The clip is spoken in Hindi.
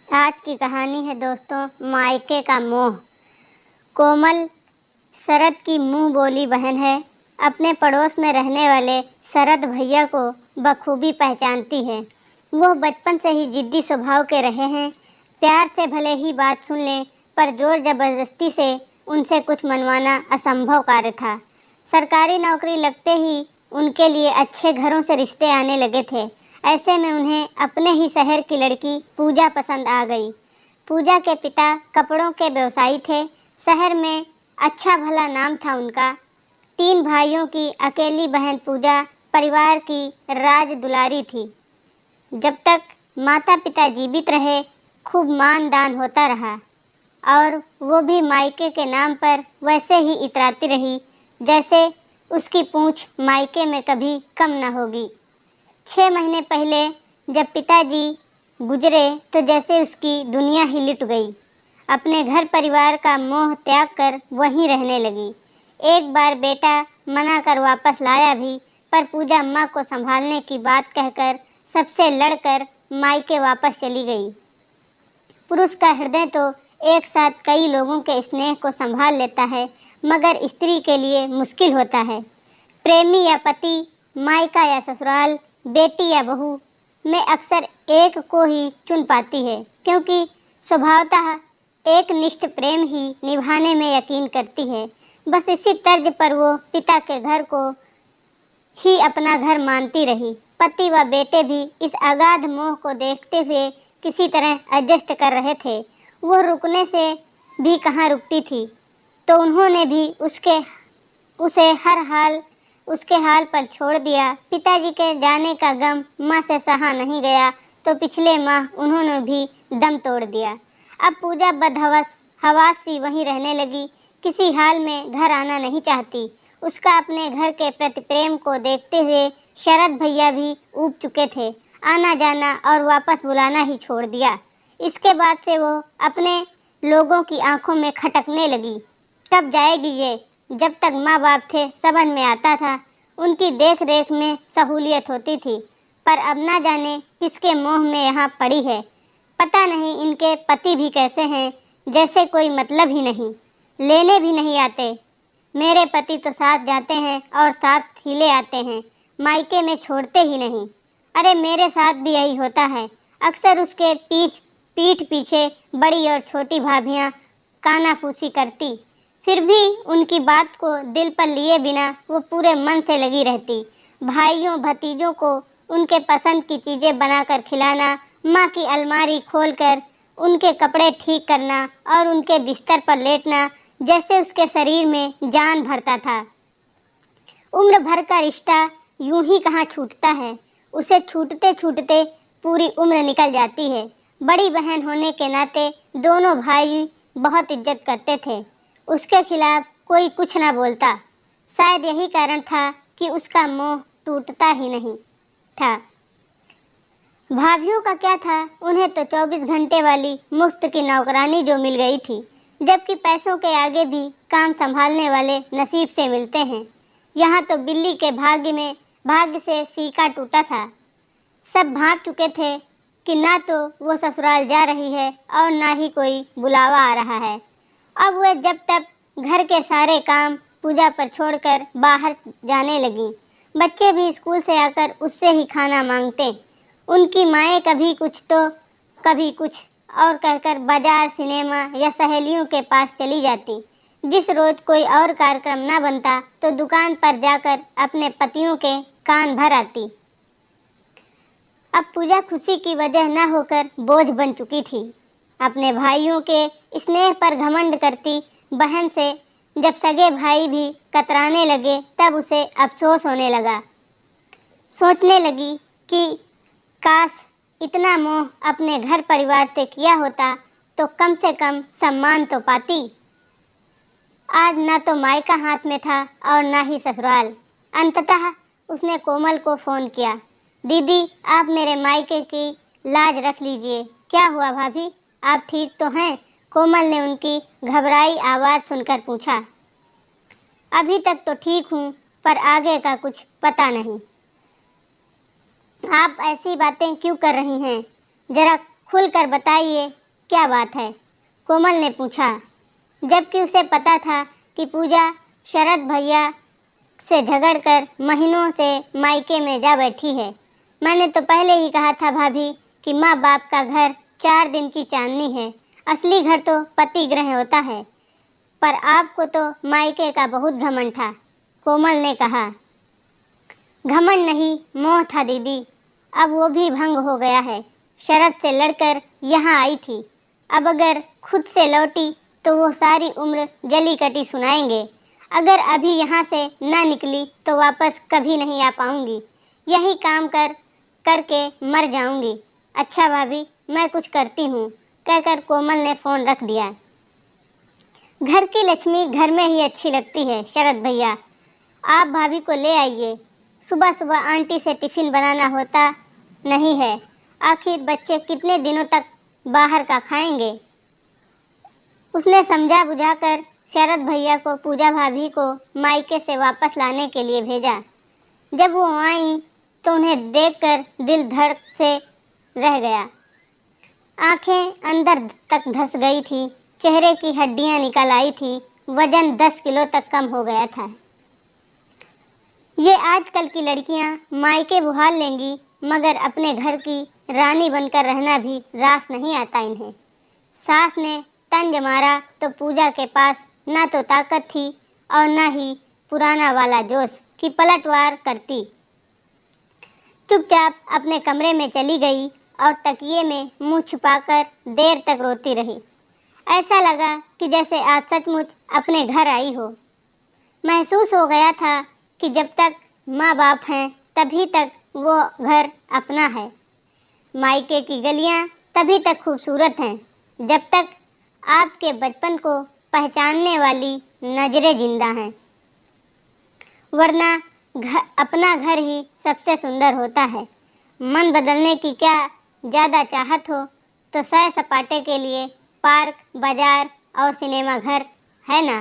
आज की कहानी है दोस्तों, मायके का मोह। कोमल शरद की मुंह बोली बहन है। अपने पड़ोस में रहने वाले शरद भैया को बखूबी पहचानती है। वो बचपन से ही जिद्दी स्वभाव के रहे हैं। प्यार से भले ही बात सुन लें, पर जोर जबरदस्ती से उनसे कुछ मनवाना असंभव कार्य था। सरकारी नौकरी लगते ही उनके लिए अच्छे घरों से रिश्ते आने लगे थे। ऐसे में उन्हें अपने ही शहर की लड़की पूजा पसंद आ गई। पूजा के पिता कपड़ों के व्यवसायी थे। शहर में अच्छा भला नाम था उनका। 3 भाइयों की अकेली बहन पूजा परिवार की राज दुलारी थी। जब तक माता पिता जीवित रहे, खूब मान दान होता रहा और वो भी मायके के नाम पर वैसे ही इतराती रही जैसे उसकी पूंछ मायके में कभी कम न होगी। 6 महीने पहले जब पिताजी गुजरे तो जैसे उसकी दुनिया ही लुट गई। अपने घर परिवार का मोह त्याग कर वहीं रहने लगी। एक बार बेटा मना कर वापस लाया भी, पर पूजा अम्मा को संभालने की बात कहकर सबसे लड़कर मायके वापस चली गई। पुरुष का हृदय तो एक साथ कई लोगों के स्नेह को संभाल लेता है, मगर स्त्री के लिए मुश्किल होता है। प्रेमी या पति, मायका या ससुराल, बेटी या बहू में अक्सर एक को ही चुन पाती है, क्योंकि स्वभावतः एक निष्ठ प्रेम ही निभाने में यकीन करती है। बस इसी तर्ज पर वो पिता के घर को ही अपना घर मानती रही। पति व बेटे भी इस अगाध मोह को देखते हुए किसी तरह एडजस्ट कर रहे थे। वो रुकने से भी कहाँ रुकती थी, तो उन्होंने भी उसे हर हाल उसके हाल पर छोड़ दिया। पिताजी के जाने का गम माँ से सहा नहीं गया, तो पिछले माह उन्होंने भी दम तोड़ दिया। अब पूजा हवास सी वहीं रहने लगी। किसी हाल में घर आना नहीं चाहती। उसका अपने घर के प्रति प्रेम को देखते हुए शरद भैया भी ऊब चुके थे। आना जाना और वापस बुलाना ही छोड़ दिया। इसके बाद से वो अपने लोगों की आंखों में खटकने लगी। कब जाएगी ये? जब तक माँ बाप थे समझ में आता था, उनकी देख रेख में सहूलियत होती थी, पर अब ना जाने किसके मोह में यहाँ पड़ी है। पता नहीं इनके पति भी कैसे हैं, जैसे कोई मतलब ही नहीं, लेने भी नहीं आते। मेरे पति तो साथ जाते हैं और साथ ही ले आते हैं, मायके में छोड़ते ही नहीं। अरे मेरे साथ भी यही होता है। अक्सर उसके पीठ पीछे बड़ी और छोटी भाभियाँ कानाफूसी करती, फिर भी उनकी बात को दिल पर लिए बिना वो पूरे मन से लगी रहती। भाइयों भतीजों को उनके पसंद की चीज़ें बनाकर खिलाना, माँ की अलमारी खोलकर उनके कपड़े ठीक करना और उनके बिस्तर पर लेटना जैसे उसके शरीर में जान भरता था। उम्र भर का रिश्ता यूं ही कहाँ छूटता है, उसे छूटते छूटते पूरी उम्र निकल जाती है। बड़ी बहन होने के नाते दोनों भाई बहुत इज्जत करते थे। उसके खिलाफ कोई कुछ ना बोलता। शायद यही कारण था कि उसका मोह टूटता ही नहीं था। भाभियों का क्या था, उन्हें तो 24 घंटे वाली मुफ्त की नौकरानी जो मिल गई थी, जबकि पैसों के आगे भी काम संभालने वाले नसीब से मिलते हैं। यहाँ तो बिल्ली के भाग्य से सीका टूटा था। सब भाग चुके थे कि ना तो वो ससुराल जा रही है और ना ही कोई बुलावा आ रहा है। अब वह जब तक घर के सारे काम पूजा पर छोड़कर बाहर जाने लगी। बच्चे भी स्कूल से आकर उससे ही खाना मांगते। उनकी माएँ कभी कुछ तो कभी कुछ और कहकर बाजार, सिनेमा या सहेलियों के पास चली जाती। जिस रोज कोई और कार्यक्रम न बनता तो दुकान पर जाकर अपने पतियों के कान भर आती। अब पूजा खुशी की वजह न होकर बोझ बन चुकी थी। अपने भाइयों के स्नेह पर घमंड करती बहन से जब सगे भाई भी कतराने लगे, तब उसे अफसोस होने लगा। सोचने लगी कि काश इतना मोह अपने घर परिवार से किया होता तो कम से कम सम्मान तो पाती। आज न तो मायका हाथ में था और न ही ससुराल। अंततः उसने कोमल को फ़ोन किया। दीदी, आप मेरे मायके की लाज रख लीजिए। क्या हुआ भाभी, आप ठीक तो हैं? कोमल ने उनकी घबराई आवाज़ सुनकर पूछा। अभी तक तो ठीक हूँ, पर आगे का कुछ पता नहीं। आप ऐसी बातें क्यों कर रही हैं? जरा खुल कर बताइए, क्या बात है? कोमल ने पूछा, जबकि उसे पता था कि पूजा शरद भैया से झगड़कर महीनों से मायके में जा बैठी है। मैंने तो पहले ही कहा था भाभी कि माँ बाप का घर 4 दिन की चांदनी है, असली घर तो पति गृह होता है। पर आपको तो मायके का बहुत घमंड था, कोमल ने कहा। घमंड नहीं, मोह था दीदी। अब वो भी भंग हो गया है। शरद से लड़कर यहाँ आई थी। अब अगर खुद से लौटी तो वो सारी उम्र जली कटी सुनाएंगे। अगर अभी यहाँ से ना निकली तो वापस कभी नहीं आ पाऊंगी। यही काम करके मर जाऊंगी। अच्छा भाभी, मैं कुछ करती हूँ, कहकर कोमल ने फ़ोन रख दिया। घर की लक्ष्मी घर में ही अच्छी लगती है शरद भैया। आप भाभी को ले आइए। सुबह सुबह आंटी से टिफ़िन बनाना होता नहीं है। आखिर बच्चे कितने दिनों तक बाहर का खाएंगे। उसने समझा बुझाकर शरद भैया को पूजा भाभी को मायके से वापस लाने के लिए भेजा। जब वो आई तो उन्हें देखकर दिल धड़ से रह गया। आंखें अंदर तक धंस गई थी, चेहरे की हड्डियां निकल आई थी, वजन 10 किलो तक कम हो गया था। ये आजकल की लड़कियां मायके बुहार लेंगी, मगर अपने घर की रानी बनकर रहना भी रास नहीं आता इन्हें। सास ने तंज मारा तो पूजा के पास ना तो ताकत थी और ना ही पुराना वाला जोश कि पलटवार करती। चुपचाप अपने कमरे में चली गई और तकिए में मुंह छुपाकर देर तक रोती रही। ऐसा लगा कि जैसे आज सचमुच अपने घर आई हो। महसूस हो गया था कि जब तक माँ बाप हैं तभी तक वो घर अपना है। मायके की गलियाँ तभी तक खूबसूरत हैं जब तक आपके बचपन को पहचानने वाली नजरें जिंदा हैं, वरना अपना घर ही सबसे सुंदर होता है। मन बदलने की क्या ज़्यादा चाहत हो तो सैर सपाटे के लिए पार्क, बाजार और सिनेमा घर है ना।